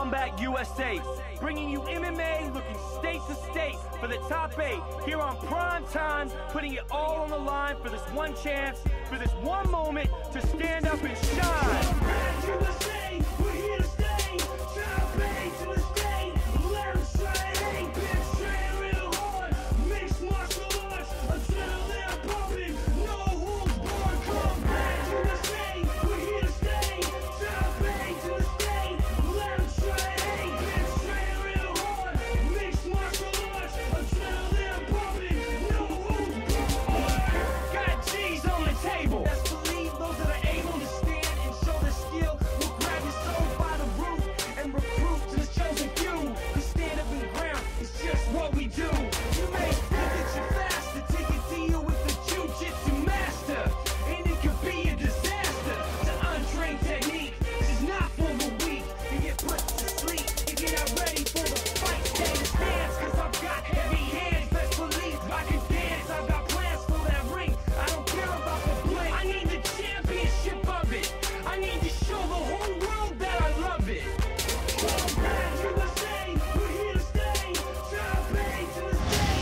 Combat USA, bringing you MMA looking state to state for the top 8 here on prime time, putting it all on the line for this one chance, for this one moment to stand up and shine. Combat USA, we're here to stay. Top 8 to the state. Let them train, bitch, train real hard. Mixed martial arts, adrenaline pumping, no holds barred. Combat USA, we're here to stay. Top 8 to the state. Let them train, bitch, train real hard. Mixed martial arts, adrenaline pumping, no holds barred. Got G's on the table. Best believe those that are able to stand and show their skill will grab your soul by the root and recruit to the chosen few. We stand up in the ground, it's just what we do. You may think that you're faster, take a deal with the jiu-jitsu master, and it could be a disaster. The untrained technique, this is not for the weak. You get put to sleep if you're not ready for the fight. Stay in the stance, cause I've got heavy hands. Best believe I can dance, I've got plans for that ring. I don't care about the blink, I need the championship of it. I need to show the whole world that I love it. Combat USA, we're here to stay. Top 8 to the state.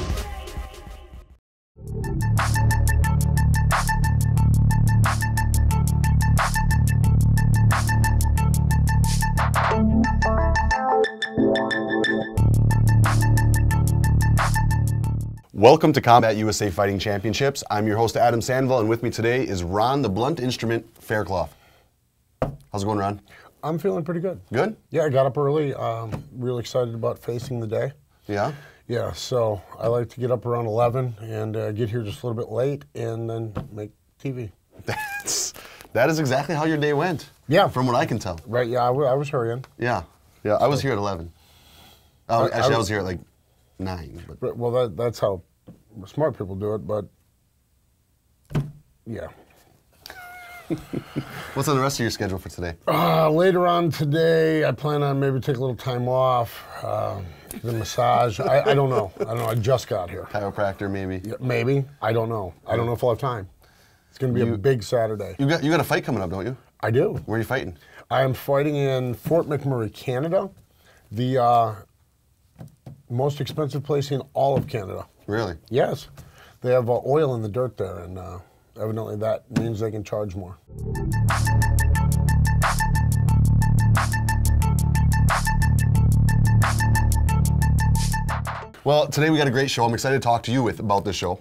Welcome to Combat USA Fighting Championships. I'm your host, Adam Sandoval, and with me today is Ron, the blunt instrument, Faircloth. How's it going, Ron? I'm feeling pretty good. Good? Yeah, I got up early. Real excited about facing the day. Yeah? Yeah, so I like to get up around 11 and get here just a little bit late and then make TV. That is exactly how your day went. Yeah. From what I can tell. Right, yeah, I was hurrying. Yeah. Yeah, I was here at 11. Oh, actually, I was here at like 9. But. Well, that's how smart people do it, but yeah. What's on the rest of your schedule for today? Later on today, I plan on maybe take a little time off, the massage. I don't know. I just got here. Chiropractor, maybe? Yeah, maybe. I don't know. I don't know if I'll have time. It's going to be a big Saturday. You got a fight coming up, don't you? I do. Where are you fighting? I am fighting in Fort McMurray, Canada, the most expensive place in all of Canada. Really? Yes. They have oil in the dirt there, and evidently that means they can charge more. Well, today we got a great show. I'm excited to talk to you about this show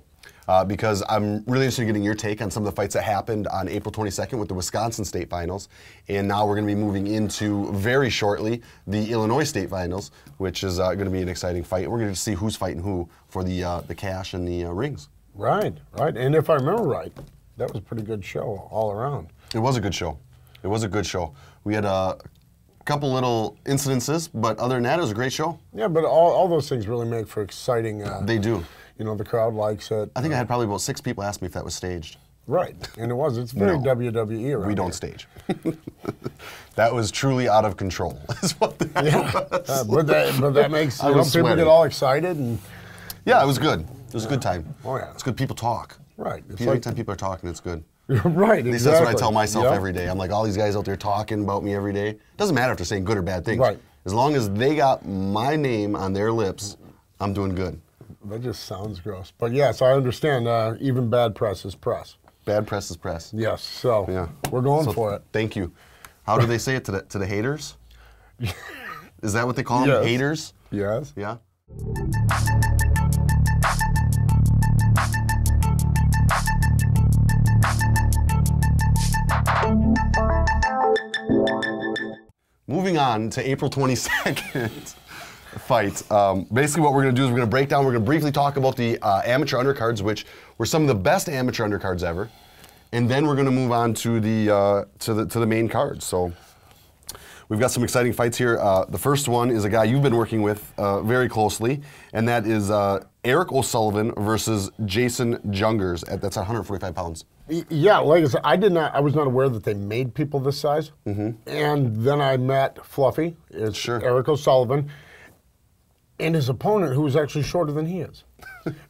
because I'm really interested in getting your take on some of the fights that happened on April 22nd with the Wisconsin State Finals. And now we're going to be moving into, very shortly, the Illinois State Finals, which is going to be an exciting fight. We're going to see who's fighting who for the cash and the rings. Right, right. And if I remember right, that was a pretty good show all around. It was a good show. It was a good show. We had a couple little incidences, but other than that, it was a great show. Yeah, but all those things really make for exciting. They do. You know, the crowd likes it. I think I had probably about 6 people ask me if that was staged. Right, and it was. It's very WWE around We don't stage. That was truly out of control, is what that was. But that makes people get all excited. And yeah, it was good. It was a good time. Oh, yeah. It's good people talk. Right. Anytime people are talking, it's good. Right, At least that's what I tell myself every day. I'm like, all these guys out there talking about me every day. Doesn't matter if they're saying good or bad things. Right. As long as they got my name on their lips, I'm doing good. That just sounds gross. But yes, I understand. Even bad press is press. Bad press is press. Yes, so yeah. We're going for it. Thank you. How do they say it to the haters? Is that what they call them? Haters? Yes. Yeah. Moving on to April 22nd fight. Basically what we're going to do is we're going to break down, we're going to briefly talk about the amateur undercards, which were some of the best amateur undercards ever. And then we're going to move on to the main card. So we've got some exciting fights here. The first one is a guy you've been working with very closely, and that is Eric O'Sullivan versus Jason Jungers. That's 145 pounds. Yeah, like I said, I was not aware that they made people this size. And then I met Fluffy, it's Eric O'Sullivan, and his opponent, who was actually shorter than he is.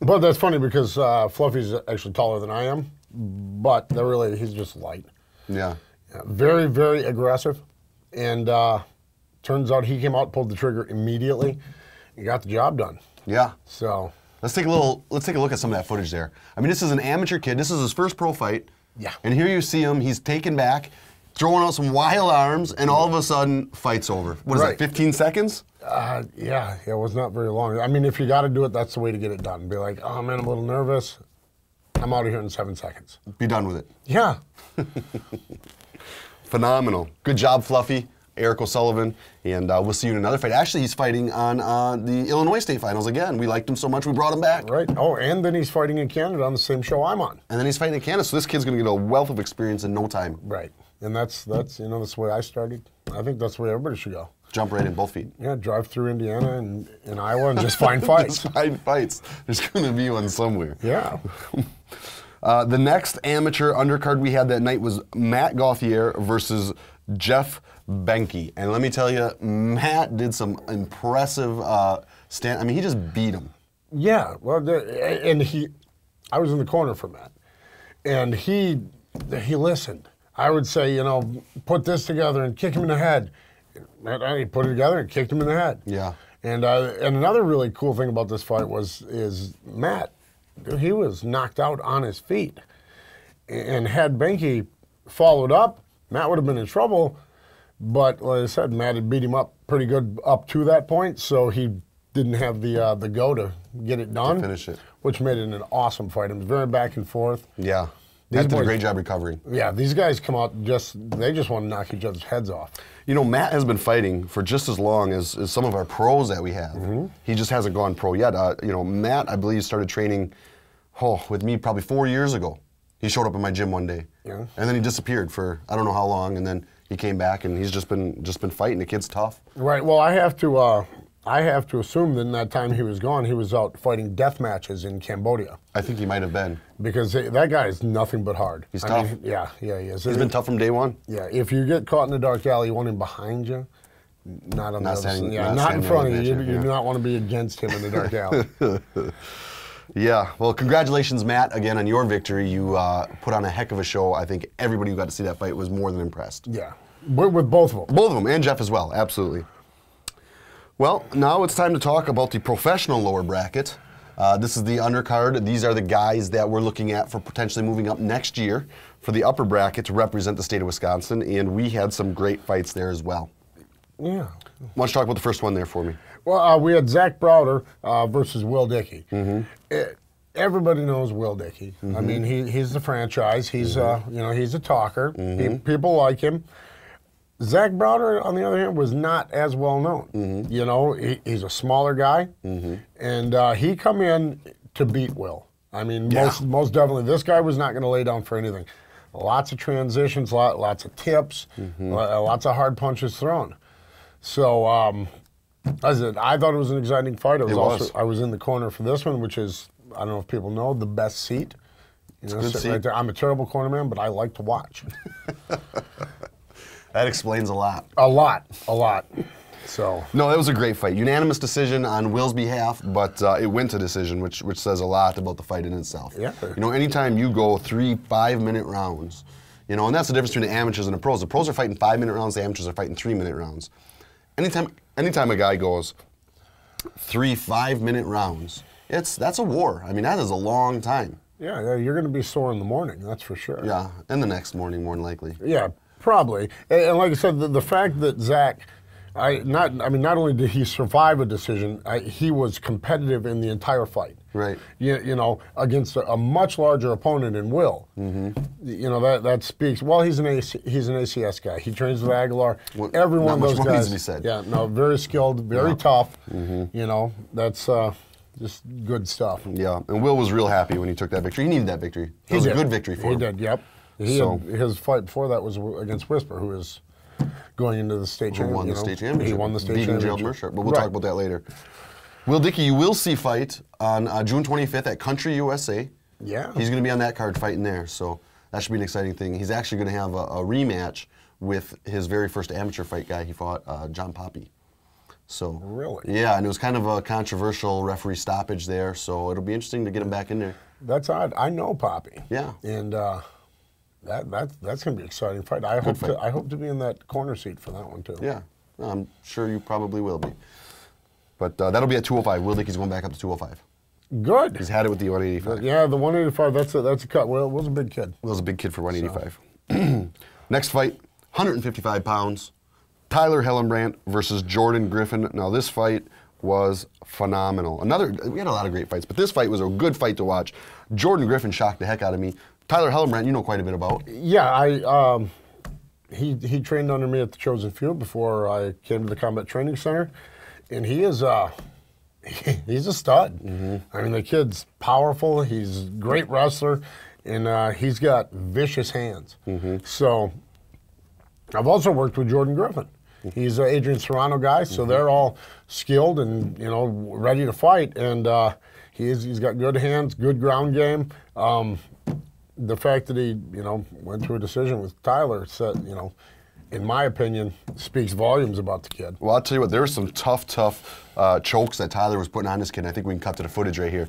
But that's funny because Fluffy's actually taller than I am, but he's just light. Yeah. Very, very aggressive, and turns out he came out, pulled the trigger immediately, and got the job done. Yeah. So let's take a look at some of that footage there. I mean, this is an amateur kid. This is his first pro fight. Yeah. And here you see him. He's taken back, throwing out some wild arms, and all of a sudden, fight's over. What is that? 15 seconds? Yeah, it was not very long. I mean, if you got to do it, that's the way to get it done. Be like, oh man, I'm a little nervous. I'm out of here in 7 seconds. Be done with it. Yeah. Phenomenal. Good job, Fluffy. Eric O'Sullivan, and we'll see you in another fight. Actually, he's fighting on the Illinois State Finals again. We liked him so much, we brought him back. Right. Oh, and then he's fighting in Canada on the same show I'm on. And then he's fighting in Canada, so this kid's going to get a wealth of experience in no time. Right. And that's that's the way I started. I think that's the way everybody should go. Jump right in, both feet. Yeah, drive through Indiana and Iowa and just find fights. Just find fights. There's going to be one somewhere. Yeah. The next amateur undercard we had that night was Matt Gauthier versus Jeff Benke. And let me tell you, Matt did some impressive I mean, he just beat him. Yeah. Well, I was in the corner for Matt. And he listened. I would say, put this together and kick him in the head. Matt, he put it together and kicked him in the head. Yeah. And another really cool thing about this fight is Matt, he was knocked out on his feet. And had Benke followed up, Matt would have been in trouble. But like I said, Matt had beat him up pretty good up to that point, so he didn't have the go to get it done. To finish it. Which made it an awesome fight. It was very back and forth. Yeah. Matt did a great job recovering. Yeah, these guys come out they just want to knock each other's heads off. Matt has been fighting for just as long as some of our pros that we have. Mm-hmm. He just hasn't gone pro yet. Matt, I believe, started training with me probably 4 years ago. He showed up in my gym one day. Yeah. And then he disappeared for I don't know how long, and then he came back and he's just been fighting. The kid's tough. Right. Well, I have to assume that in that time he was gone, he was out fighting death matches in Cambodia. I think he might have been. Because that guy is nothing but hard. He's tough. Yeah, he is. He's been tough from day one. Yeah. If you get caught in the dark alley, you want him behind you, not on the other side. Yeah, not in front of you. You do not want to be against him in the dark alley. Yeah, well, congratulations, Matt, again on your victory. You put on a heck of a show. I think everybody who got to see that fight was more than impressed. Yeah, with both of them. Both of them, and Jeff as well, absolutely. Well, now it's time to talk about the professional lower bracket. This is the undercard. These are the guys that we're looking at for potentially moving up next year for the upper bracket to represent the state of Wisconsin, and we had some great fights there as well. Yeah. Why don't you talk about the first one there for me? Well, we had Zach Browder versus Will Dickey. Mm-hmm. Everybody knows Will Dickey. Mm-hmm. I mean, he's the franchise. He's he's a talker. Mm-hmm. People like him. Zach Browder, on the other hand, was not as well known. Mm-hmm. He's a smaller guy, mm-hmm. and he come in to beat Will. I mean, most definitely, this guy was not going to lay down for anything. Lots of transitions, lots of tips, mm-hmm. Lots of hard punches thrown. So, I thought it was an exciting fight. I was in the corner for this one, which is, I don't know if people know, the best seat. It's a good seat. Right there. I'm a terrible corner man, but I like to watch. That explains a lot. A lot. So no, that was a great fight. Unanimous decision on Will's behalf, but it went to decision, which says a lot about the fight in itself. Yeah. Anytime you go 3 5-minute rounds, and that's the difference between the amateurs and the pros. The pros are fighting 5-minute rounds. The amateurs are fighting 3-minute rounds. Anytime a guy goes 3 5-minute rounds, that's a war. I mean, that is a long time. Yeah, you're going to be sore in the morning, that's for sure. Yeah, and the next morning, more than likely. Yeah, probably. And like I said, the fact that Zach, not only did he survive a decision, he was competitive in the entire fight. Right. Against a much larger opponent in Will. Mm-hmm. That speaks. Well, he's an ACS guy. He trains with Aguilar. Well, every one of those guys. Needs to be said. Yeah, no, very skilled, very tough. Mm-hmm. That's just good stuff. Yeah, and Will was real happy when he took that victory. He needed that victory. It was a good victory for him. He did. Yep. His fight before that was against Whisper, who is going into the state championship. Who won the state championship. He won the state championship. Beating Gerald Mercer, but we'll talk about that later. Will Dickey, you will see fight on June 25th at Country USA. Yeah. He's going to be on that card fighting there, so that should be an exciting thing. He's actually going to have a rematch with his very first amateur fight guy. He fought John Poppy. So really? Yeah, and it was kind of a controversial referee stoppage there, so it'll be interesting to get him back in there. That's odd. I know Poppy. Yeah. And that's going to be an exciting fight. I hope to be in that corner seat for that one too. Yeah. I'm sure you probably will be. But that'll be at 205. Will Dickey's going back up to 205. Good. He's had it with the 185. Yeah, the 185, that's a cut. Well, Will's a big kid. Will's a big kid for 185. Next fight, 155 pounds. Tyler Hellenbrandt versus Jordan Griffin. Now this fight was phenomenal. We had a lot of great fights, but this fight was a good fight to watch. Jordan Griffin shocked the heck out of me. Tyler Hellenbrandt, you know quite a bit about. Yeah, he trained under me at the Chosen Field before I came to the Combat Training Center, and he is he's a stud. I mean, the kid's powerful. He's a great wrestler, and he's got vicious hands. So I've also worked with Jordan Griffin. He's an Adrian Serrano guy, so they're all skilled and ready to fight. And he's got good hands, good ground game. The fact that he went to a decision with Tyler said, in my opinion, speaks volumes about the kid. Well, I'll tell you what, there were some tough chokes that Tyler was putting on this kid. I think we can cut to the footage right here.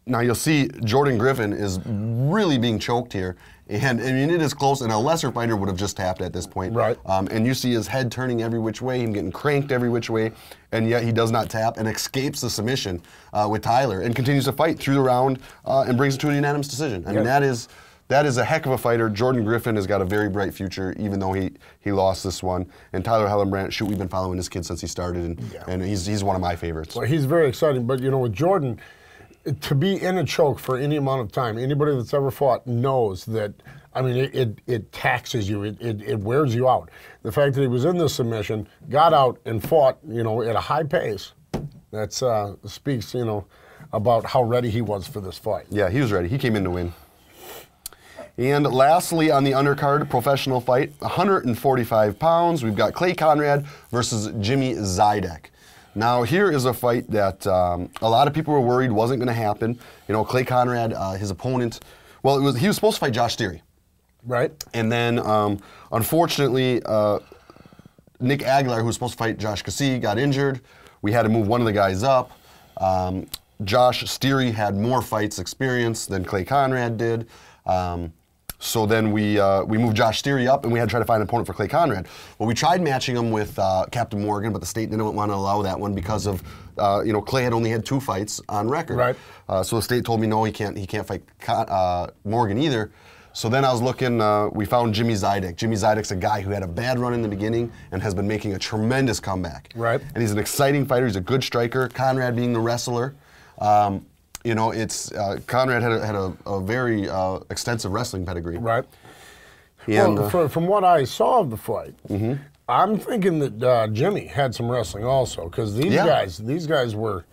Now you'll see Jordan Griffin is really being choked here. And I mean, it is close, and a lesser fighter would have just tapped at this point. Right. And you see his head turning every which way, him getting cranked every which way, and yet he does not tap and escapes the submission with Tyler and continues to fight through the round and brings it to a unanimous decision. I mean, that is a heck of a fighter. Jordan Griffin has got a very bright future, even though he lost this one. And Tyler Hellenbrandt, shoot, we've been following this kid since he started, and he's one of my favorites. Well, he's very exciting, but with Jordan, to be in a choke for any amount of time, anybody that's ever fought knows that, I mean, it taxes you, it wears you out. The fact that he was in this submission, got out and fought, at a high pace, that speaks, about how ready he was for this fight. Yeah, he was ready. He came in to win. And lastly, on the undercard, professional fight, 145 pounds, we've got Clay Conrad versus Jimmy Zidek. Now, here is a fight that a lot of people were worried wasn't going to happen. Clay Conrad, his opponent, well, he was supposed to fight Josh Theory. Right. And then, unfortunately, Nick Aguilar, who was supposed to fight Josh Kassi, got injured. We had to move one of the guys up. Josh Theory had more fights experience than Clay Conrad did. So then we moved Josh Theory up, and we had to try to find an opponent for Clay Conrad. Well, we tried matching him with Captain Morgan, but the state didn't want to allow that one because of, Clay had only had 2 fights on record. Right. So the state told me, no, he can't fight Morgan either. So then I was looking, we found Jimmy Zidek. Jimmy Zidek's a guy who had a bad run in the beginning and has been making a tremendous comeback. Right. And he's an exciting fighter. He's a good striker. Conrad being the wrestler. Conrad had a very extensive wrestling pedigree. Right. And, well, from what I saw of the fight, I'm thinking that Jimmy had some wrestling also, because these guys were,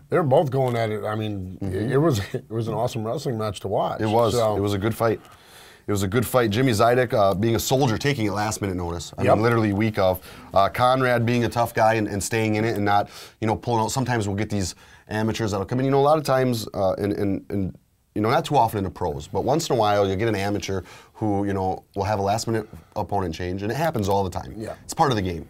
they're both going at it. I mean, it was an awesome wrestling match to watch. It was. It was a good fight. It was a good fight. Jimmy Zidek being a soldier, taking it last minute notice. I mean, literally week of. Conrad being a tough guy and staying in it and not, pulling out. Sometimes we'll get these amateurs that'll come in. A lot of times, not too often in the pros, but once in a while you'll get an amateur who, will have a last minute opponent change, and it happens all the time. Yeah. It's part of the game.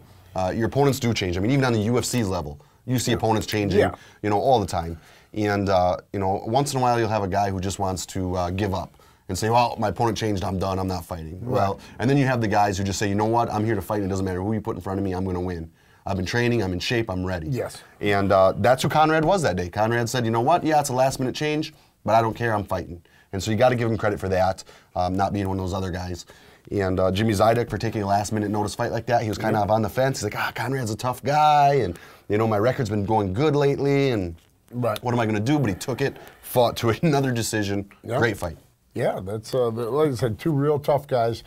Your opponents do change. I mean, even on the UFC's level, you see opponents changing, all the time. And, once in a while you'll have a guy who just wants to give up and say, well, my opponent changed, I'm done, I'm not fighting. Right. Well, and then you have the guys who just say, you know what, I'm here to fight, and it doesn't matter who you put in front of me, I'm going to win. I've been training, I'm in shape, I'm ready. Yes. And that's who Conrad was that day. Conrad said, you know what, yeah, it's a last minute change, but I don't care, I'm fighting. And so you got to give him credit for that, not being one of those other guys. And Jimmy Zidek for taking a last minute notice fight like that, he was kind of on the fence. He's like, Conrad's a tough guy, and my record's been going good lately, and what am I going to do? But he took it, fought to another decision. Great fight. Yeah, that's, like I said, 2 real tough guys,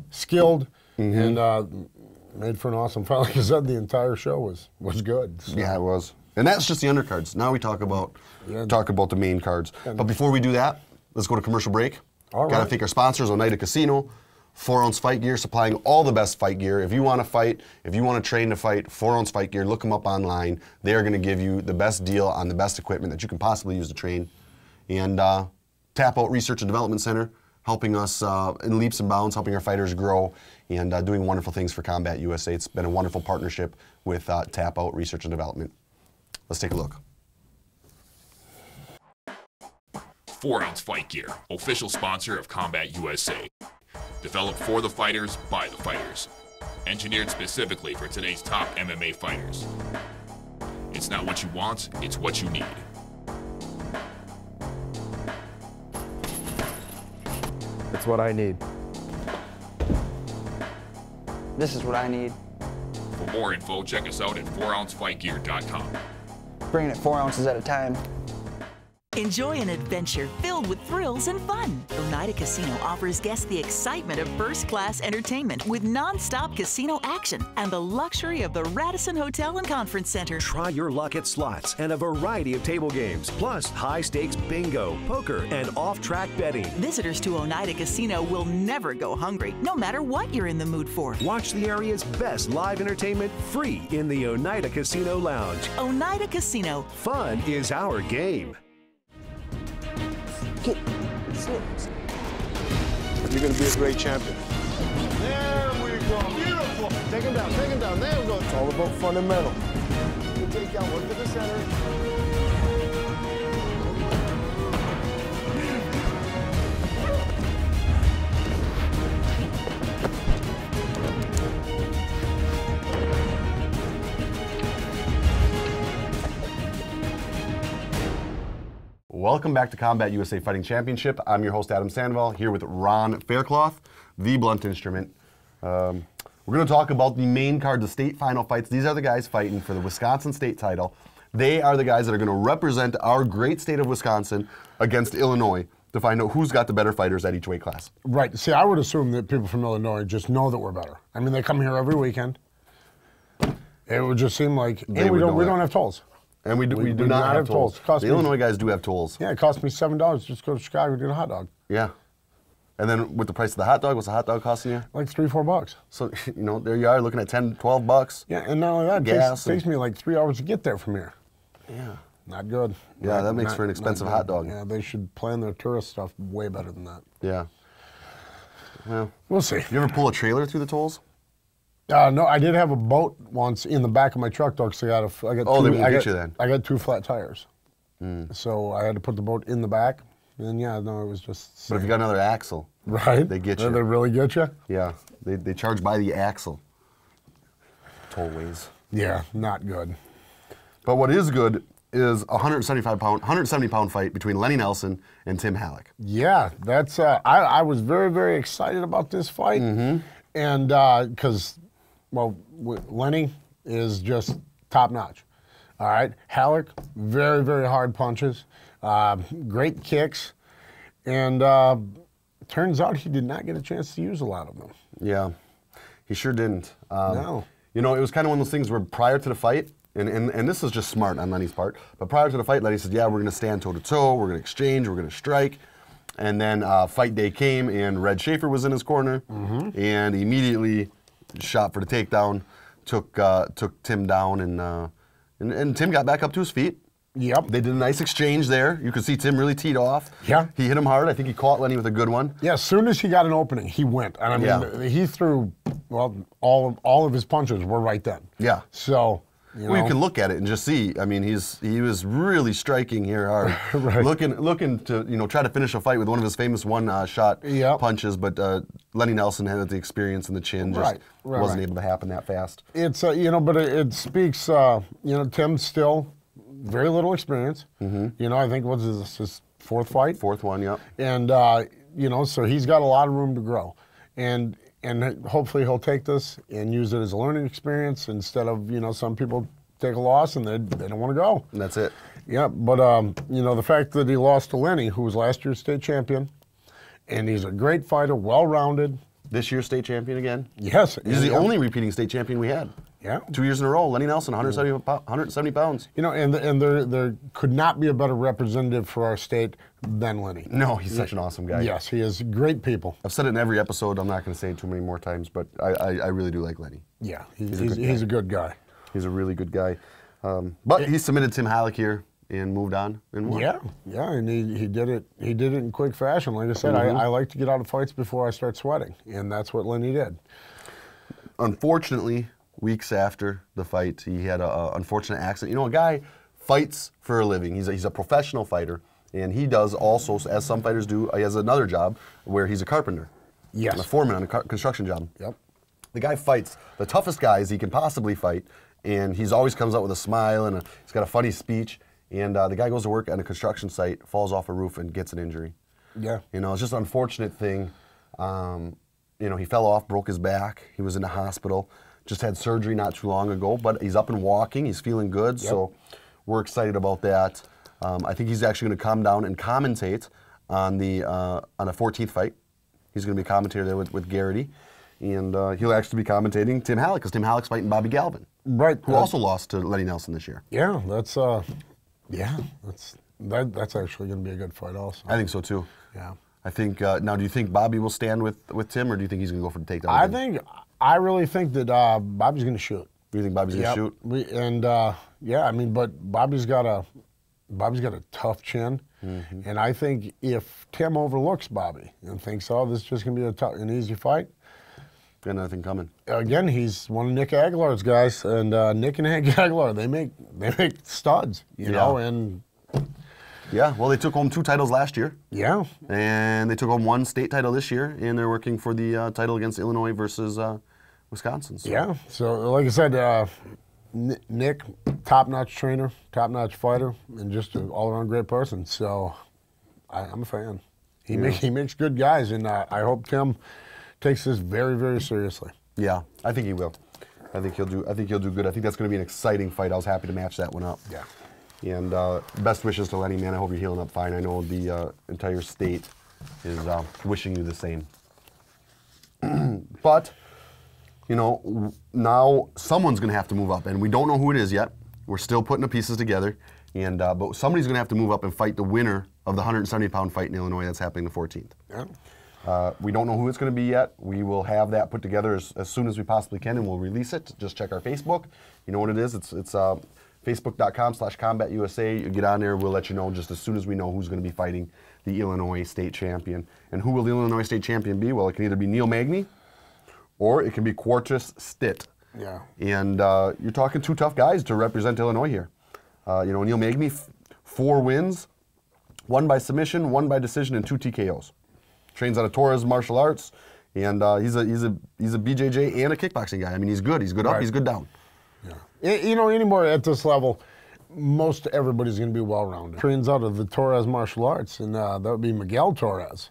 skilled, and made for an awesome fight. Like I said, the entire show was good. So. Yeah, it was. And that's just the undercards. Now we talk about the main cards. But before we do that, let's go to commercial break. All right. Got to thank our sponsors, Oneida Casino, 4-Ounce Fight Gear, supplying all the best fight gear. If you want to fight, if you want to train to fight, 4-Ounce Fight Gear, look them up online. They are going to give you the best deal on the best equipment that you can possibly use to train. And Tap Out Research and Development Center, helping us in leaps and bounds, helping our fighters grow, and doing wonderful things for Combat USA. It's been a wonderful partnership with Tap Out Research and Development. Let's take a look. 4-Ounce Fight Gear, official sponsor of Combat USA. Developed for the fighters, by the fighters. engineered specifically for today's top MMA fighters. It's not what you want, it's what you need. It's what I need. This is what I need. For more info, check us out at 4ouncefightgear.com. Bringing it 4 ounces at a time. Enjoy an adventure filled with thrills and fun. Oneida Casino offers guests the excitement of first-class entertainment with non-stop casino action and the luxury of the Radisson Hotel and Conference Center. Try your luck at slots and a variety of table games, plus high-stakes bingo, poker, and off-track betting. Visitors to Oneida Casino will never go hungry, no matter what you're in the mood for. Watch the area's best live entertainment free in the Oneida Casino Lounge. Oneida Casino. Fun is our game. Get You're going to be a great champion. There we go. Beautiful. Take him down. Take him down. There we go. It's all about fundamental. You take down, look to the center. Welcome back to Combat USA Fighting Championship. I'm your host, Adam Sandoval, here with Ronfaircloth, the blunt instrument. We're going to talk about the main card, the state final fights. These are the guys fighting for the Wisconsin state title. They are the guys that are going to represent our great state of Wisconsin against Illinois to find out who's got the better fighters at each weight class. Right. See, I would assume that people from Illinois just know that we're better. I mean, they come here every weekend. It would just seem like, and we don't have tolls. And we do not have tolls. The Illinois guys do have tolls. Yeah, it cost me $7 just to go to Chicago to get a hot dog. Yeah. And then with the price of the hot dog, what's the hot dog costing you? Like $3-4. So, you know, there you are looking at $10-12. Yeah, and not only that, it takes me like 3 hours to get there from here. Yeah. Not good. Yeah, that makes for an expensive hot dog. Yeah, they should plan their tourist stuff way better than that. Yeah. Well, we'll see. You ever pull a trailer through the tolls? No, I did have a boat once in the back of my truck, though, because I got I got 2 flat tires. So I had to put the boat in the back. And yeah, no, it was just... But if you got another axle, right? They get you. They really get you? Yeah, they charge by the axle. Tollways. Yeah, not good. But what is good is a 170-pound fight between Lenny Nelson and Tim Halleck. Yeah, that's... I was very, very excited about this fight. And because... Well, Lenny is just top notch. All right, Halleck, very, very hard punches, great kicks, and turns out he did not get a chance to use a lot of them. Yeah, he sure didn't. No. You know, it was kind of one of those things where prior to the fight, and this is just smart on Lenny's part, but prior to the fight, Lenny said, yeah, we're going to stand toe-to-toe, we're going to exchange, we're going to strike. And then fight day came, and Red Schaefer was in his corner, and immediately shot for the takedown, took Tim down, and Tim got back up to his feet. Yep. They did a nice exchange there. You could see Tim really teed off. Yeah. He hit him hard. I think he caught Lenny with a good one. Yeah, as soon as he got an opening, he went. And I mean, he threw, well, all of his punches were right then. Yeah. So, you can look at it and just see. I mean, he was really striking here hard. Right. Looking to, try to finish a fight with one of his famous one-shot punches, but Lenny Nelson had the experience and the chin, just wasn't able to happen that fast. It's, but it speaks, Tim still very little experience. I think what's his 4th fight? 4th one, yeah. And, so he's got a lot of room to grow. And hopefully he'll take this and use it as a learning experience instead of, some people take a loss and they don't want to go. And that's it. Yeah, but, the fact that he lost to Lenny, who was last year's state champion, and he's a great fighter, well-rounded. This year's state champion again? Yes. He's the only repeating state champion we had. Yeah. 2 years in a row. Lenny Nelson, 170 pounds. And there could not be a better representative for our state than Lenny. No, he's such an awesome guy. Yes, he is great people. I've said it in every episode. I'm not going to say it too many more times, but I really do like Lenny. Yeah, he's a good guy. He's a really good guy. But he submitted Tim Halleck here and moved on and won. Yeah, and he did it in quick fashion. Like I said, I like to get out of fights before I start sweating, and that's what Lenny did. Unfortunately, weeks after the fight, he had an unfortunate accident. A guy fights for a living. He's a professional fighter, and he does also, as some fighters do, he has another job where he's a carpenter. Yes. And a foreman on a construction job. Yep. The guy fights the toughest guys he can possibly fight, and he's always comes out with a smile, and he's got a funny speech. And the guy goes to work on a construction site, falls off a roof, and gets an injury. Yeah. You know, it's just an unfortunate thing. You know, he fell off, broke his back. He was in the hospital. Just had surgery not too long ago, but he's up and walking. He's feeling good, so we're excited about that. I think he's actually going to come down and commentate on the 14th fight. He's going to be a commentator there with Garrity, and he'll actually be commentating Tim Halleck, because Tim Halleck's fighting Bobby Galvin, right? Who also lost to Lenny Nelson this year. Yeah, that's actually going to be a good fight, also. I think so too. Yeah. I think now. Do you think Bobby will stand with Tim, or do you think he's going to go for the takedown? I really think that Bobby's going to shoot. You think Bobby's going to shoot? Yeah, I mean, but Bobby's got a tough chin, and I think if Tim overlooks Bobby and thinks, oh, this is just going to be an easy fight, got nothing coming. Again, he's one of Nick Aguilar's guys, and Nick and Hank Aguilar, they make studs, you know, and. Yeah, well, they took home 2 titles last year. Yeah. And they took home 1 state title this year, and they're working for the title against Illinois versus Wisconsin. So. Yeah, so like I said, Nick, top-notch trainer, top-notch fighter, and just an all-around great person. So I'm a fan. He makes good guys, and I hope Tim takes this very, very seriously. Yeah, I think he will. I think he'll do good. I think that's going to be an exciting fight. I was happy to match that one up. Yeah. And best wishes to Lenny, man. I hope you're healing up fine. I know the entire state is wishing you the same. But, you know, now someone's going to have to move up, and we don't know who it is yet. We're still putting the pieces together, and but somebody's going to have to move up and fight the winner of the 170-pound fight in Illinois that's happening the 14th. Yeah. We don't know who it's going to be yet. We will have that put together as soon as we possibly can, and we'll release it. Just check our Facebook. You know what it is. It's Facebook.com/CombatUSA. You get on there, we'll let you know just as soon as we know who's going to be fighting the Illinois state champion. And who will the Illinois state champion be? Well, it can either be Neil Magny or it can be Quartus Stitt. Yeah. And you're talking 2 tough guys to represent Illinois here. You know, Neil Magny, 4 wins, 1 by submission, 1 by decision, and 2 TKOs. Trains out of Torres Martial Arts, and he's a BJJ and a kickboxing guy. I mean, he's good. He's good up, he's good down. Yeah. You know, anymore at this level, most everybody's going to be well-rounded. Trains out of the Torres Martial Arts, and that would be Miguel Torres.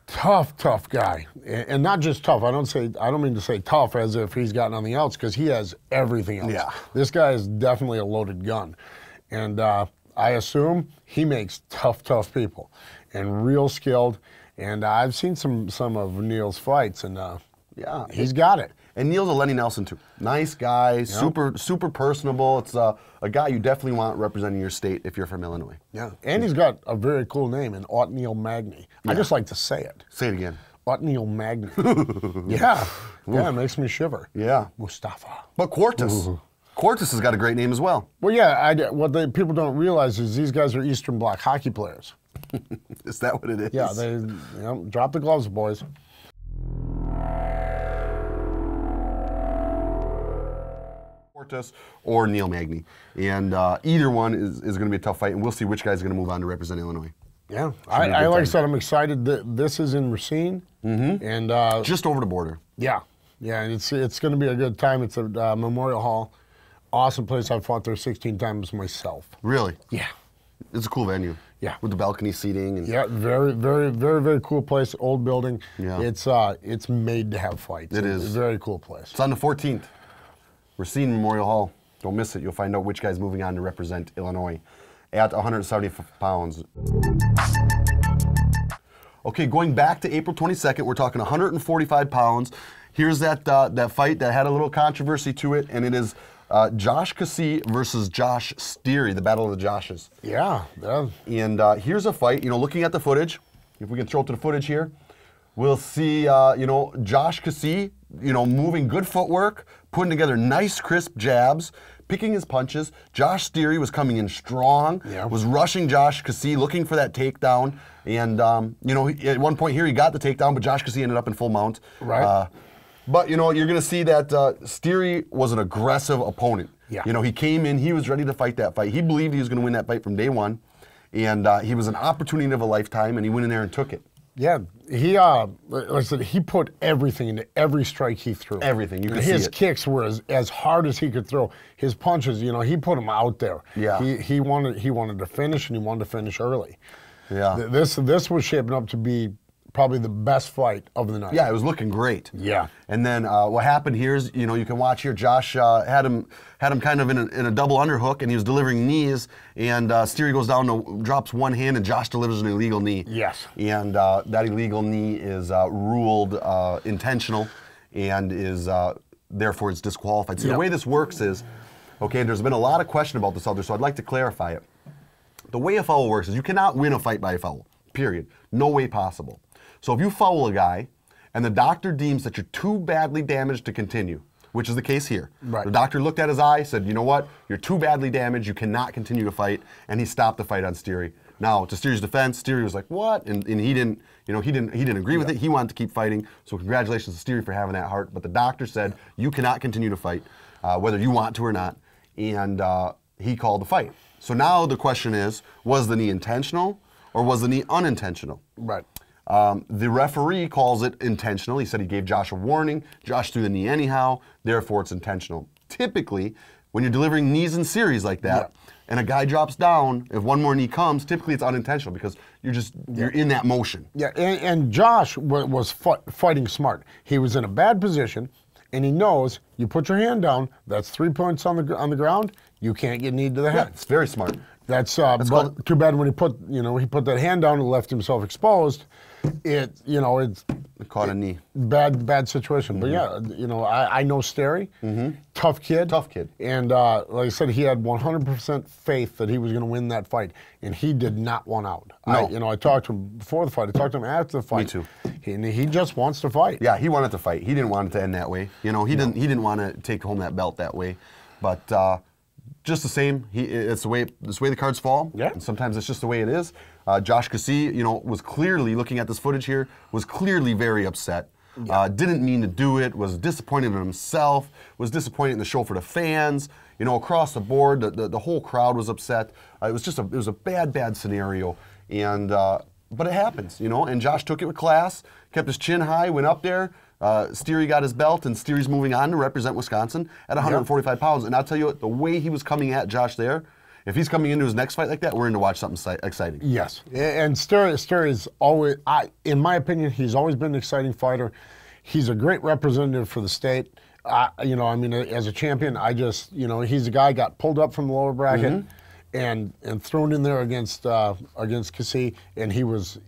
Tough guy, and not just tough. I don't mean to say tough as if he's got nothing else, because he has everything else. Yeah. This guy is definitely a loaded gun, and I assume he makes tough people, and real skilled. And I've seen some of Neil's fights, and yeah, he's got it. And Neil's a Lenny Nelson too. Nice guy, super personable. It's a guy you definitely want representing your state if you're from Illinois. Yeah, and he's got a very cool name, in Othniel Magny. Yeah. I just like to say it. Say it again. Othniel Magny. Yeah, it makes me shiver. Yeah. Mustafa. But Quartus. Quartus has got a great name as well. Well, yeah, what people don't realize is these guys are Eastern Bloc hockey players. Is that what it is? Yeah, they drop the gloves, boys. Quartus or Neil Magny. And either one is going to be a tough fight, and we'll see which guy's going to move on to represent Illinois. Yeah, I like I said, I'm excited that this is in Racine. And just over the border. Yeah, and it's going to be a good time. It's a Memorial Hall. Awesome place. I've fought there 16 times myself. Really? Yeah. It's a cool venue. Yeah. With the balcony seating. And yeah, very cool place. Old building. Yeah. It's made to have fights. It is. It's a very cool place. It's on the 14th. Racine Memorial Hall. Don't miss it. You'll find out which guy's moving on to represent Illinois at 170 pounds. Okay, going back to April 22nd, we're talking 145 pounds. Here's that fight that had a little controversy to it, and it is Josh Cassie versus Josh Steary, the Battle of the Joshes. Yeah. And here's a fight, looking at the footage, if we can throw it to the footage here, we'll see, Josh Cassie, moving good footwork, putting together nice, crisp jabs, picking his punches. Josh Steary was coming in strong, was rushing Josh Cassie, looking for that takedown. And, at one point here he got the takedown, but Josh Cassie ended up in full mount. Right. But, you're going to see that Steary was an aggressive opponent. Yeah. He came in, he was ready to fight that fight. He believed he was going to win that fight from day one. And he was an opportunity of a lifetime, and he went in there and took it. Yeah, he like I said, he put everything into every strike he threw. Everything, you could see his it. kicks were as hard as he could throw. His punches, you know, he put them out there. Yeah. He wanted to finish, and he wanted to finish early. Yeah. This was shaping up to be probably the best fight of the night. Yeah, it was looking great. Yeah. And then what happened here is, you know, you can watch here. Josh had him kind of in a double underhook, and he was delivering knees. And Steary goes down, drops one hand, and Josh delivers an illegal knee. Yes. And that illegal knee is ruled intentional, and is therefore it's disqualified. See, the way this works is, okay, there's been a lot of question about this out there, so I'd like to clarify it. The way a foul works is you cannot win a fight by a foul. Period. No way possible. So if you foul a guy, and the doctor deems that you're too badly damaged to continue, which is the case here. Right. The doctor looked at his eye, said, you know what, you're too badly damaged, you cannot continue to fight, and he stopped the fight on Steary. Now, to Steary's defense, Steary was like, what? And he didn't, you know, he didn't agree with it. He wanted to keep fighting. So congratulations to Steary for having that heart. But the doctor said, you cannot continue to fight, whether you want to or not. And he called the fight. So now the question is, was the knee intentional or was the knee unintentional? Right. The referee calls it intentional. He said he gave Josh a warning. Josh threw the knee anyhow, therefore it's intentional. Typically, when you're delivering knees in series like that, and a guy drops down, if one more knee comes, typically it's unintentional because you're in that motion. Yeah, and Josh was fighting smart. He was in a bad position, and he knows you put your hand down, that's 3 points on the ground, you can't get kneed to the head. Yeah, it's very smart. That's but too bad when he put that hand down and left himself exposed. It's caught a knee. Bad situation. But yeah, you know, I know Steary, tough kid. Tough kid. And like I said, he had 100% faith that he was going to win that fight, and he did not want out. No. I talked to him before the fight. I talked to him after the fight. Me too. He just wants to fight. Yeah, he wanted to fight. He didn't want it to end that way. You know, he didn't want to take home that belt that way. But just the same, it's the way the cards fall. Yeah. And sometimes it's just the way it is. Josh Cassie, you know, was clearly, looking at this footage here, was clearly very upset. Yeah. Didn't mean to do it, was disappointed in himself, was disappointed in the show for the fans. You know, across the board, the whole crowd was upset. It was a bad scenario. And but it happens, you know, and Josh took it with class, kept his chin high, went up there. Steary got his belt, and Steary's moving on to represent Wisconsin at 145 pounds. And I'll tell you what, the way he was coming at Josh there, if he's coming into his next fight like that, we're in to watch something exciting. Yes, and Steary's always, in my opinion, he's always been an exciting fighter. He's a great representative for the state. You know, I mean, as a champion, he's a guy got pulled up from the lower bracket and thrown in there against Cassie, and he was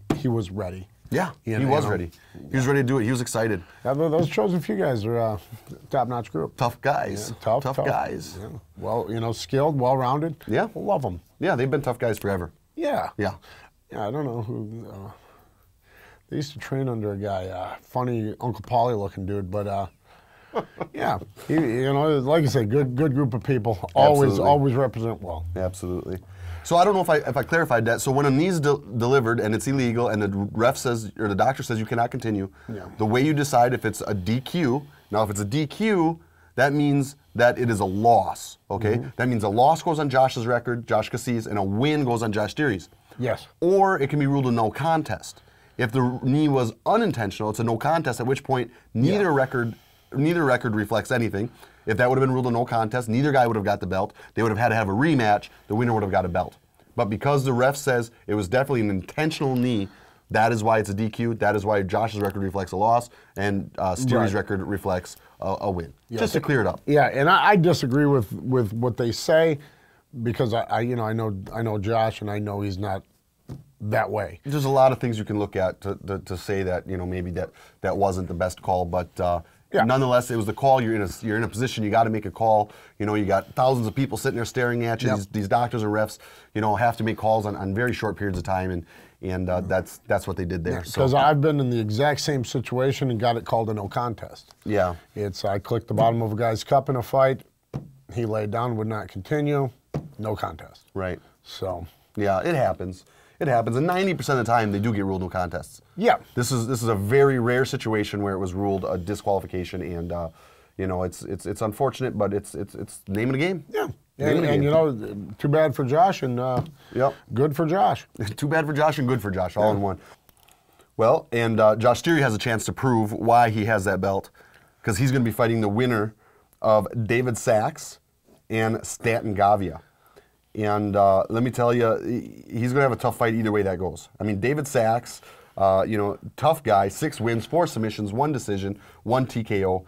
ready. Yeah, he was ready. He was ready to do it. He was excited. Yeah, those chosen few guys are a top-notch group. Tough guys. Yeah, tough guys. Yeah. Well, you know, skilled, well-rounded. Yeah. We'll love them. Yeah, they've been tough guys forever. Yeah. Yeah. Yeah, I don't know who. They used to train under a guy, funny Uncle Paulie-looking dude, but yeah, you know, like I said, good group of people. Always represent well. Absolutely. So I don't know if I clarified that. So when a knee's delivered and it's illegal, and the ref says or the doctor says you cannot continue, the way you decide if it's a DQ. Now, if it's a DQ, that means that it is a loss. Okay, that means a loss goes on Josh's record, Josh Cassie's, and a win goes on Josh Steary's. Yes. Or it can be ruled a no contest. If the knee was unintentional, it's a no contest. At which point, neither record reflects anything. If that would have been ruled a no contest, neither guy would have got the belt. They would have had to have a rematch. The winner would have got a belt. But because the ref says it was definitely an intentional knee, that is why it's a DQ. That is why Josh's record reflects a loss, and Steary's record reflects a win. Yeah. Just to clear it up. Yeah, and I disagree with what they say, because I know Josh, and I know he's not that way. There's a lot of things you can look at to say that, you know, maybe that wasn't the best call, but. Nonetheless, it was the call. You're in a position. You got to make a call. You know, you got thousands of people sitting there staring at you. These doctors and refs, you know, have to make calls on very short periods of time, and that's what they did there. Because I've been in the exact same situation and got it called a no contest. Yeah. I clicked the bottom of a guy's cup in a fight. He laid down, would not continue. No contest. Right. So. Yeah, it happens. It happens, and 90% of the time they do get ruled no contests. Yeah. This is a very rare situation where it was ruled a disqualification, and you know, it's unfortunate, but it's name of the game. Yeah. And you know, too bad for Josh, and good for Josh. Too bad for Josh and good for Josh, all in one. Well, and Josh Steary has a chance to prove why he has that belt, because he's going to be fighting the winner of David Sachs and Stanton Gavia. And let me tell you, he's going to have a tough fight either way that goes. I mean, David Sachs, tough guy, 6 wins, 4 submissions, 1 decision, 1 TKO.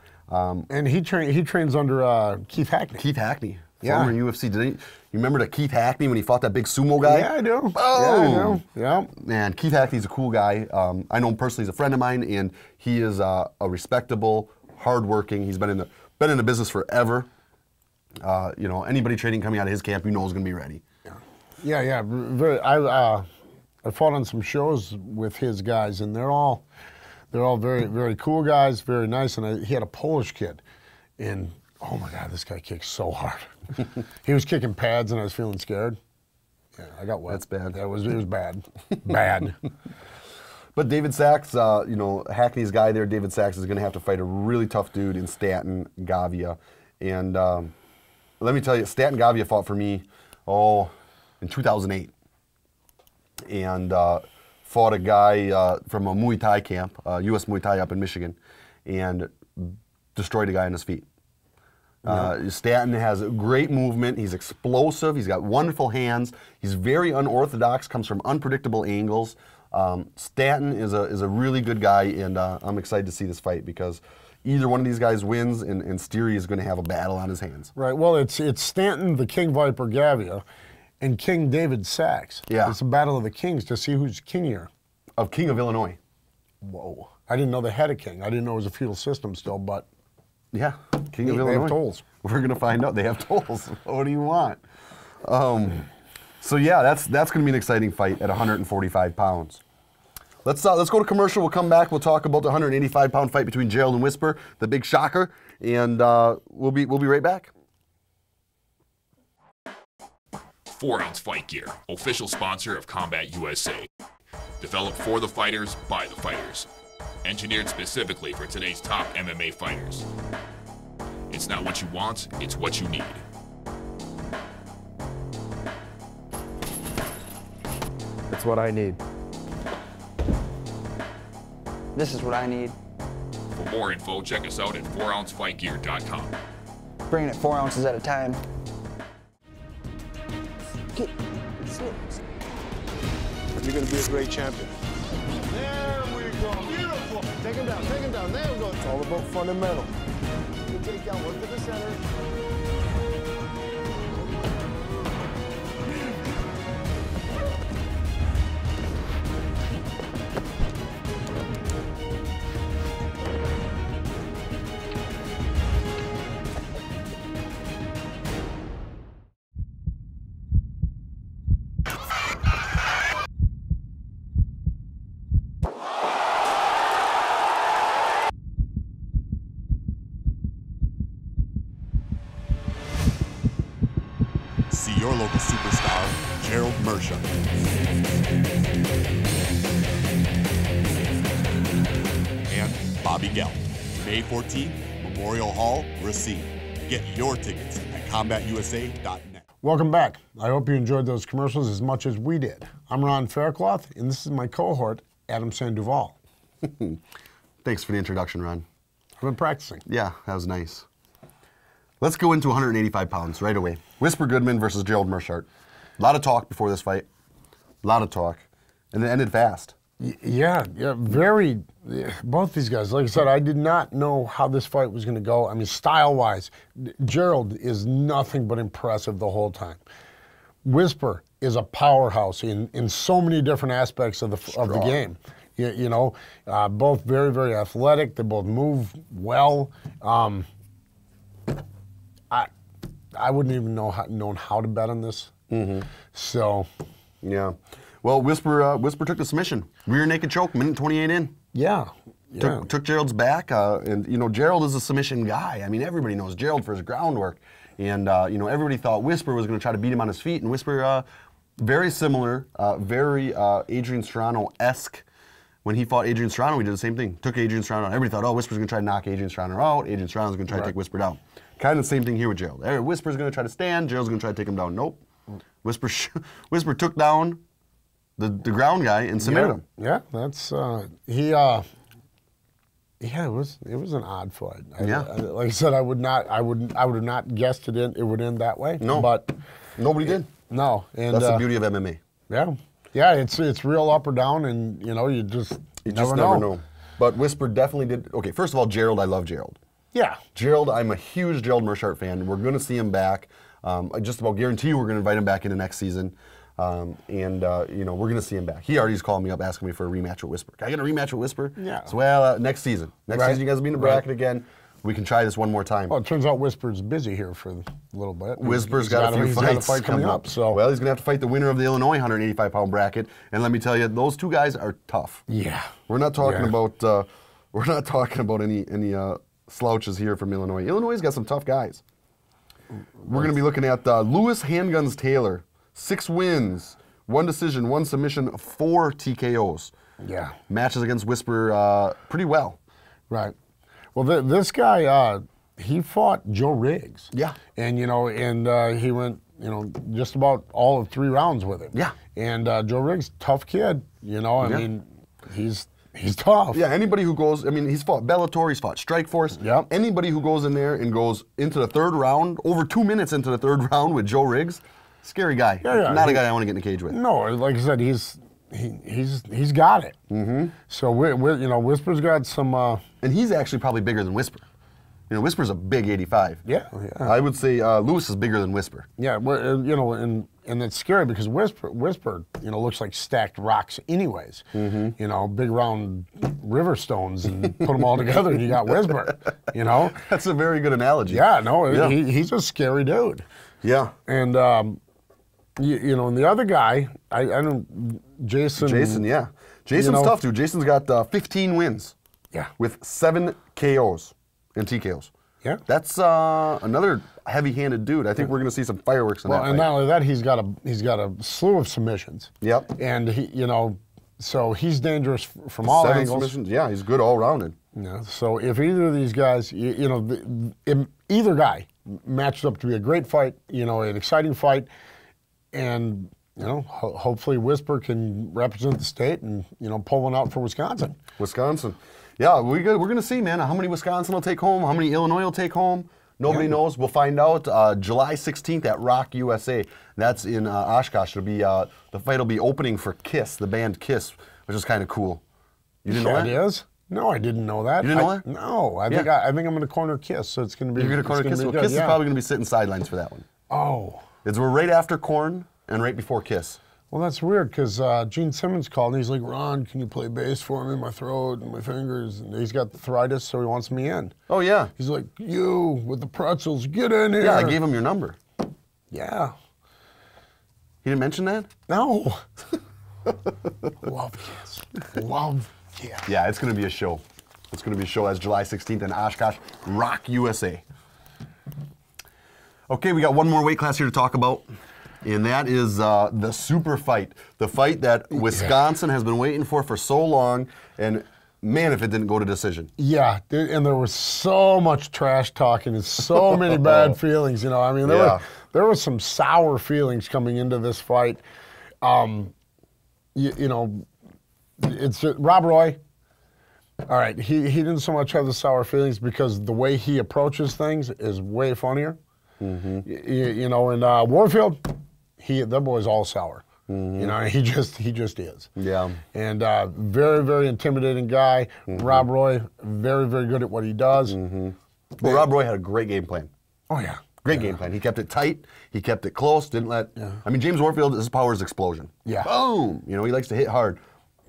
And he trains under Keith Hackney. Keith Hackney, Yeah. former UFC. You remember the Keith Hackney when he fought that big sumo guy? Yeah, I do. Boom! Yeah, I know. Yeah. Man, Keith Hackney's a cool guy. I know him personally. He's a friend of mine, and he is a respectable, hardworking. He's been in the business forever. Anybody training coming out of his camp, you know, is going to be ready. Yeah. I fought on some shows with his guys, and they're all very, very cool guys, very nice. And he had a Polish kid, and oh my God, this guy kicks so hard. He was kicking pads, and I was feeling scared. Yeah, I got wet. That's bad. It was bad, bad. But David Sachs, Hackney's guy there, David Sachs, is going to have to fight a really tough dude in Stanton Gavia. And let me tell you, Stanton Gavia fought for me, in 2008. And fought a guy from a Muay Thai camp, U.S. Muay Thai up in Michigan, and destroyed a guy on his feet. Stanton has great movement. He's explosive. He's got wonderful hands. He's very unorthodox, comes from unpredictable angles. Stanton is a really good guy, and I'm excited to see this fight because either one of these guys wins, and Steary is going to have a battle on his hands. Right. Well, it's Stanton, the King Viper Gavia, and King David Sachs. Yeah. It's a battle of the kings to see who's kingier. Of King of Illinois. Whoa. I didn't know they had a king. I didn't know it was a feudal system still, but Yeah, King of Illinois. They have tolls. We're going to find out. They have tolls. What do you want? So yeah, that's going to be an exciting fight at 145 pounds. Let's go to commercial. We'll come back. We'll talk about the 185-pound fight between Gerald and Whisper, the big shocker, and we'll be right back. 4-Ounce Fight Gear, official sponsor of Combat USA. Developed for the fighters, by the fighters. Engineered specifically for today's top MMA fighters. It's not what you want, it's what you need. It's what I need. This is what I need. For more info, check us out at 4ouncefightgear.com. Bringing it 4 ounces at a time. You're going to be a great champion. There we go. Beautiful. Take him down. Take him down. There we go. It's all about fundamental. You take down, work to the center. See your local superstar, Gerald Mersha. And Bobby Gell. May 14th, Memorial Hall, Racine. Get your tickets at combatusa.net. Welcome back. I hope you enjoyed those commercials as much as we did. I'm Ronfaircloth, and this is my cohort, Adam Sandoval. Thanks for the introduction, Ron. I've been practicing. Yeah, that was nice. Let's go into 185 pounds right away. Whisper Goodman versus Gerald Mersha. A lot of talk before this fight. A lot of talk. And it ended fast. Yeah, very. Both these guys, like I said, I did not know how this fight was going to go. I mean, style-wise, Gerald is nothing but impressive the whole time. Whisper is a powerhouse in so many different aspects of the game. Both very, very athletic. They both move well. I wouldn't even known how to bet on this. Mm-hmm. So, yeah. Well, Whisper took the submission. Rear naked choke, minute 28 in. Yeah. Took Gerald's back, and Gerald is a submission guy. I mean, everybody knows Gerald for his groundwork, and everybody thought Whisper was going to try to beat him on his feet, and Whisper, very similar, very Adrian Serrano-esque. When he fought Adrian Serrano, he did the same thing. Took Adrian Serrano. Everybody thought, Whisper's going to try to knock Adrian Serrano out. Adrian Serrano's going to try to take Whisper down. Kind of the same thing here with Gerald. Whisper's going to try to stand. Gerald's going to try to take him down. Nope. Whisper took down the ground guy, and submitted him. Yeah, that's yeah, it was an odd fight. Like I said, I would have not guessed it would end that way. No, but nobody did. No, and that's the beauty of MMA. Yeah, it's real up or down, and you just never know. But Whisper definitely did. Okay, first of all, Gerald, I love Gerald. Yeah, Gerald, I'm a huge Gerald Mershart fan. We're going to see him back. I just about guarantee we're going to invite him back into next season. We're going to see him back. He already's calling me up asking me for a rematch with Whisper. Can I get a rematch with Whisper? Yeah. So, well, next season. Next season, you guys will be in the bracket again. We can try this one more time. Well, it turns out Whisper's busy here for a little bit. Whisper's got a few fights got a fight coming up. So. Well, he's going to have to fight the winner of the Illinois 185-pound bracket. And let me tell you, those two guys are tough. Yeah. We're not talking about any slouches here from Illinois. Illinois's got some tough guys. We're going to be looking at Lewis Handguns Taylor. 6 wins, 1 decision, 1 submission, 4 TKOs. Yeah. Matches against Whisper pretty well. Right. Well, this guy, he fought Joe Riggs. Yeah. And, he went, just about all of 3 rounds with him. Yeah. And Joe Riggs, tough kid. I mean, he's tough. Yeah, anybody who goes, he's fought Bellator, he's fought Strikeforce. Yep. Anybody who goes in there and goes into the 3rd round, over 2 minutes into the 3rd round with Joe Riggs, scary guy. Yeah, Not a guy I want to get in a cage with. No, like I said, he's got it. Mm-hmm. So Whisper's got some. And he's actually probably bigger than Whisper. Whisper's a big 85. Yeah. I would say Lewis is bigger than Whisper. Yeah, and it's scary because Whisper, looks like stacked rocks anyways. Mm-hmm. Big round river stones, and put them all together, and you got Whisper. That's a very good analogy. Yeah, no, he's a scary dude. Yeah. And and the other guy, I don't, Jason. Jason's tough too. Jason's got 15 wins. Yeah. With 7 KOs and TKOs. Yeah. That's another heavy-handed dude. I think we're going to see some fireworks in that fight. And not only that, he's got a slew of submissions. Yep. And he, so he's dangerous from all 7 angles. submissions. Yeah, he's good all-rounded. Yeah. So if either of these guys, either guy matched up to be a great fight, an exciting fight, and hopefully Whisper can represent the state and pull one out for Wisconsin. Yeah, we're going to see, man, how many Wisconsin will take home, how many Illinois will take home. Nobody knows. We'll find out July 16th at Rock USA. That's in Oshkosh. It'll be the fight will be opening for Kiss, the band Kiss, which is kind of cool. You didn't know that? It is? No, I didn't know that. You didn't know that? No, I think I'm going to corner Kiss, so it's going to be. You're going to corner Kiss. Well, Kiss is probably going to be sitting sidelines for that one. Oh. We're right after Korn and right before Kiss. Well, that's weird because Gene Simmons called and he's like, Ron, can you play bass for me? My throat and my fingers. And he's got arthritis, so he wants me in. Oh, yeah. He's like, you with the pretzels, get in here. Yeah, I gave him your number. Yeah. He didn't mention that? No. Love Kiss. Love Kiss. Yeah, it's going to be a show. It's going to be a show. That's July 16th in Oshkosh, Rock USA. Okay, we got one more weight class here to talk about. And that is the super fight. The fight that Wisconsin has been waiting for so long. And man, if it didn't go to decision. Yeah, and there was so much trash talking and so many bad feelings. There was some sour feelings coming into this fight. It's Rob Roy. All right, he didn't so much have the sour feelings because the way he approaches things is way funnier. Mm-hmm. And Warfield, that boy's all sour. Mm-hmm. He just is. Yeah. And very, very intimidating guy. Mm-hmm. Rob Roy, very, very good at what he does. Mm-hmm. Well, Rob Roy had a great game plan. Oh, yeah. Great game plan. He kept it tight. He kept it close. Didn't let. Yeah. James Warfield, his power is explosion. Yeah. Boom. He likes to hit hard.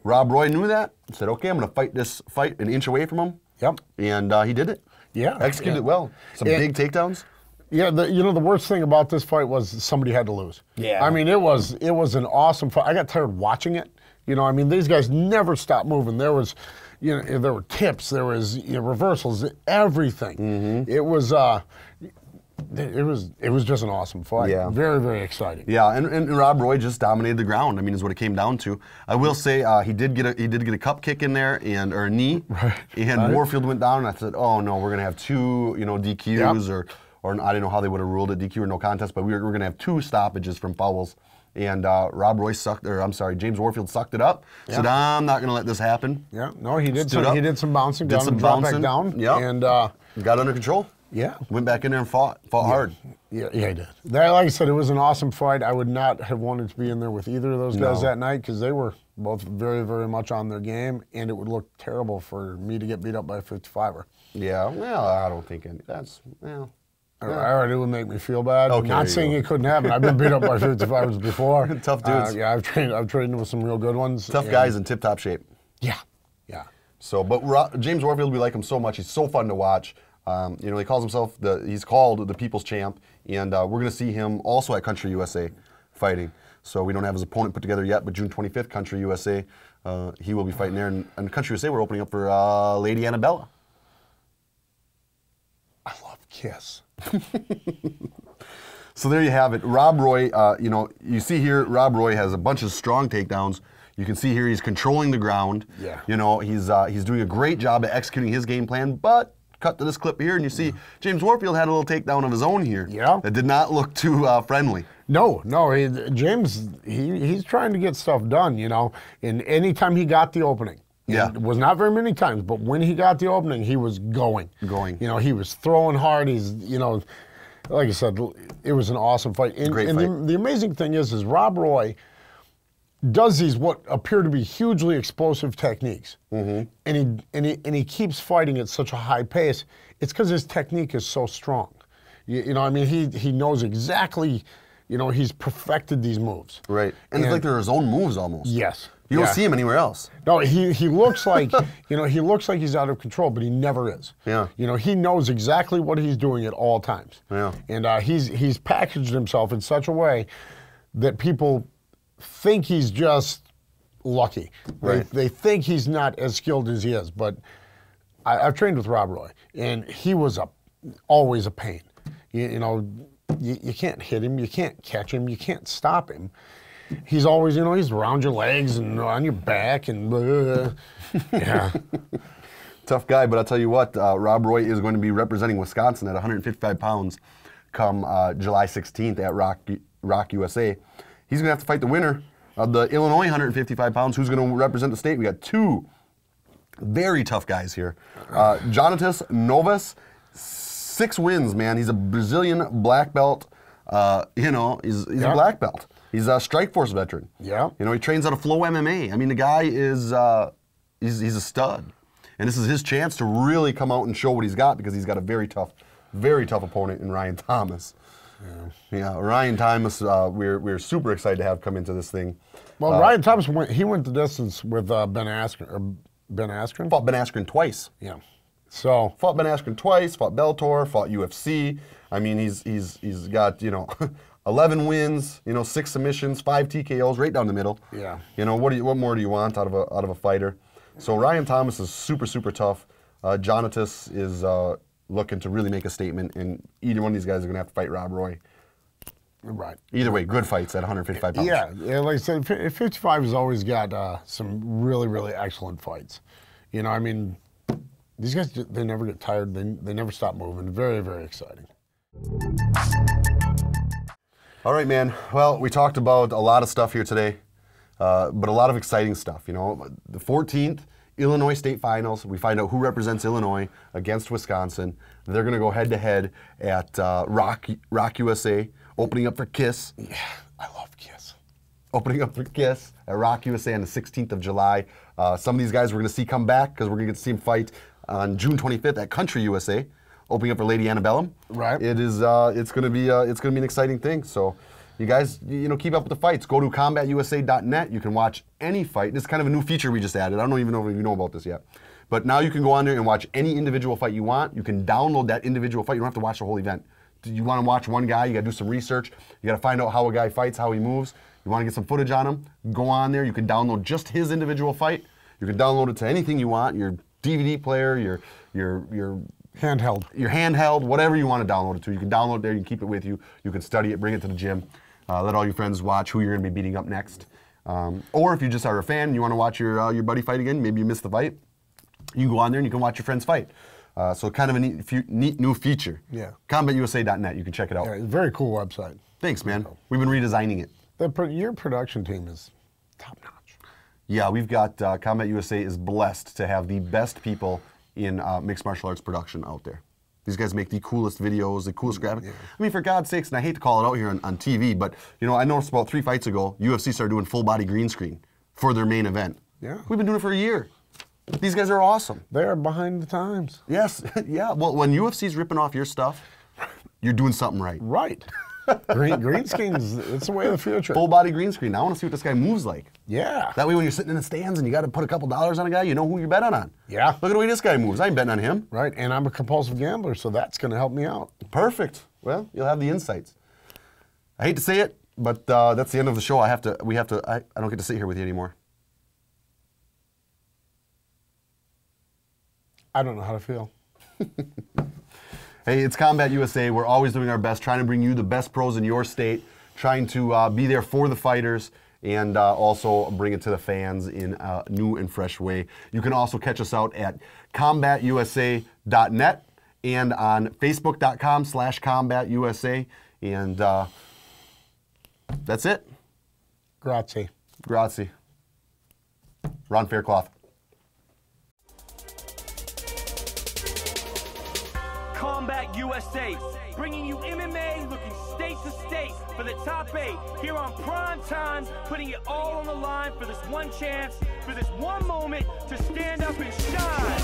Rob Roy knew that. Said, okay, I'm going to fight this fight an inch away from him. Yep. And he did it. Yeah. Executed it well. Some big takedowns. Yeah, the worst thing about this fight was somebody had to lose. Yeah. It was an awesome fight. I got tired watching it. These guys never stopped moving. There was, there were tips, there was reversals, everything. Mm-hmm. It was just an awesome fight. Yeah. Very, very exciting. Yeah, and Rob Roy just dominated the ground. Is what it came down to. I will say he did get a cup kick in there or a knee, right. And Warfield went down, and I said, oh no, we're gonna have 2 DQs or I don't know how they would have ruled it, DQ or no contest, but we're going to have 2 stoppages from fouls. And James Warfield sucked it up. Yeah. Said, I'm not going to let this happen. Yeah, no, he did Stood up, he did some bouncing, did some bouncing, back down. Yep. And got under control. Yeah. Went back in there and fought hard. Yeah, he did. Like I said, it was an awesome fight. I would not have wanted to be in there with either of those guys that night because they were both very, very much on their game, and it would look terrible for me to get beat up by a 55er. Yeah, well, I don't think that's, well. It would make me feel bad. Okay, Not saying it couldn't happen. I've been beat up by 55ers before. Tough dudes. Yeah, I've trained with some real good ones. Tough guys in tip-top shape. Yeah. So, but James Warfield, we like him so much. He's so fun to watch. He calls himself he's called the People's Champ, and we're going to see him also at Country USA fighting. So we don't have his opponent put together yet, but June 25th, Country USA, he will be fighting there. And Country USA, we're opening up for Lady Annabella. I love Kiss. So there you have it. Rob Roy, you see here, Rob Roy has a bunch of strong takedowns. You can see here he's controlling the ground. Yeah. He's doing a great job at executing his game plan, but cut to this clip here, and you see James Warfield had a little takedown of his own here. Yeah. That did not look too friendly. No, James, he's trying to get stuff done, and anytime he got the opening. Yeah. It was not very many times, but when he got the opening, he was going. He was throwing hard. He's, like I said, it was an awesome fight. Great fight. The amazing thing is Rob Roy does these what appear to be hugely explosive techniques, and he keeps fighting at such a high pace. It's because his technique is so strong. He knows exactly. He's perfected these moves. Right, and it's like they're his own moves almost. Yes. You don't see him anywhere else. No, he looks like he looks like he's out of control, but he never is. Yeah. He knows exactly what he's doing at all times. Yeah. And he's packaged himself in such a way that people think he's just lucky. Right. They think he's not as skilled as he is. But I've trained with Rob Roy, and he was always a pain. You can't hit him, you can't catch him, you can't stop him. He's always, he's around your legs and on your back and yeah. Tough guy, but I'll tell you what, Rob Roy is going to be representing Wisconsin at 155 pounds come July 16th at Rock USA. He's going to have to fight the winner of the Illinois 155 pounds. Who's going to represent the state? We got two very tough guys here. Jonatas Novas, 6 wins, man. He's a Brazilian black belt. He's a black belt. He's a Strikeforce veteran. Yeah. He trains out of Flow MMA. I mean, the guy is he's a stud. And this is his chance to really come out and show what he's got because he's got a very tough opponent in Ryan Thomas. Yeah, Ryan Thomas, we're super excited to have come into this thing. Well, Ryan Thomas went the distance with Ben Askren. Ben Askren? Fought Ben Askren twice. Yeah. So fought Ben Askren twice, fought Bellator, fought UFC. I mean, he's got 11 wins, 6 submissions, 5 TKOs, right down the middle. Yeah. What more do you want out of a fighter? So Ryan Thomas is super tough. Jonatas is looking to really make a statement, and either one of these guys are going to have to fight Rob Roy. Right. Either way, good fights at 155 pounds. Yeah, like I said, 55 has always got some really excellent fights. These guys, they never get tired. They never stop moving. Very exciting. All right, man. Well, we talked about a lot of stuff here today, but a lot of exciting stuff. The 14th, Illinois State Finals. We find out who represents Illinois against Wisconsin. They're going to go head-to-head at Rock USA, opening up for Kiss. Yeah, I love Kiss. Opening up for Kiss at Rock USA on the 16th of July. Some of these guys we're going to see come back because we're going to get to see them fight on June 25th at Country USA, opening up for Lady Annabellum. Right. It is. It's going to be an exciting thing. So, you guys, keep up with the fights. Go to combatusa.net. You can watch any fight. This is kind of a new feature we just added. I don't even know if you know about this yet. But now you can go on there and watch any individual fight you want. You can download that individual fight. You don't have to watch the whole event. You want to watch one guy, you got to do some research. You got to find out how a guy fights, how he moves. You want to get some footage on him, go on there. You can download just his individual fight. You can download it to anything you want, your DVD player, your handheld, whatever you want to download it to. You can download it there, you can keep it with you. You can study it, bring it to the gym. Let all your friends watch who you're going to be beating up next. Or if you just are a fan and you want to watch your buddy fight again, maybe you missed the fight, you can go on there and you can watch your friends fight. So kind of a neat new feature. Yeah. CombatUSA.net, you can check it out. Yeah, very cool website. Thanks, man. We've been redesigning it. Your production team is top-notch. Yeah, we've got Combat USA is blessed to have the best people in mixed martial arts production out there. These guys make the coolest videos, the coolest graphics. Yeah. I mean, for God's sakes, and I hate to call it out here on TV, but you know, I noticed about 3 fights ago, UFC started doing full-body green screen for their main event. Yeah. We've been doing it for a year. These guys are awesome. They are behind the times. Yes, yeah. Well, when UFC's ripping off your stuff, you're doing something right. Right. Green screens, it's the way of the future. Full body green screen. Now I want to see what this guy moves like. Yeah. That way when you're sitting in the stands and you got to put a couple dollars on a guy, you know who you're betting on. Yeah. Look at the way this guy moves. I ain't betting on him. Right, and I'm a compulsive gambler, so that's going to help me out. Perfect. Well, you'll have the insights. I hate to say it, but that's the end of the show. I don't get to sit here with you anymore. I don't know how to feel. Hey, it's Combat USA. We're always doing our best, trying to bring you the best pros in your state, trying to be there for the fighters, and also bring it to the fans in a new and fresh way. You can also catch us out at combatusa.net and on facebook.com/combatusa. And that's it. Grazie. Grazie. Ronfaircloth. Combat USA, bringing you MMA, looking state to state for the top 8 here on Prime Time, putting it all on the line for this one chance, for this one moment to stand up and shine.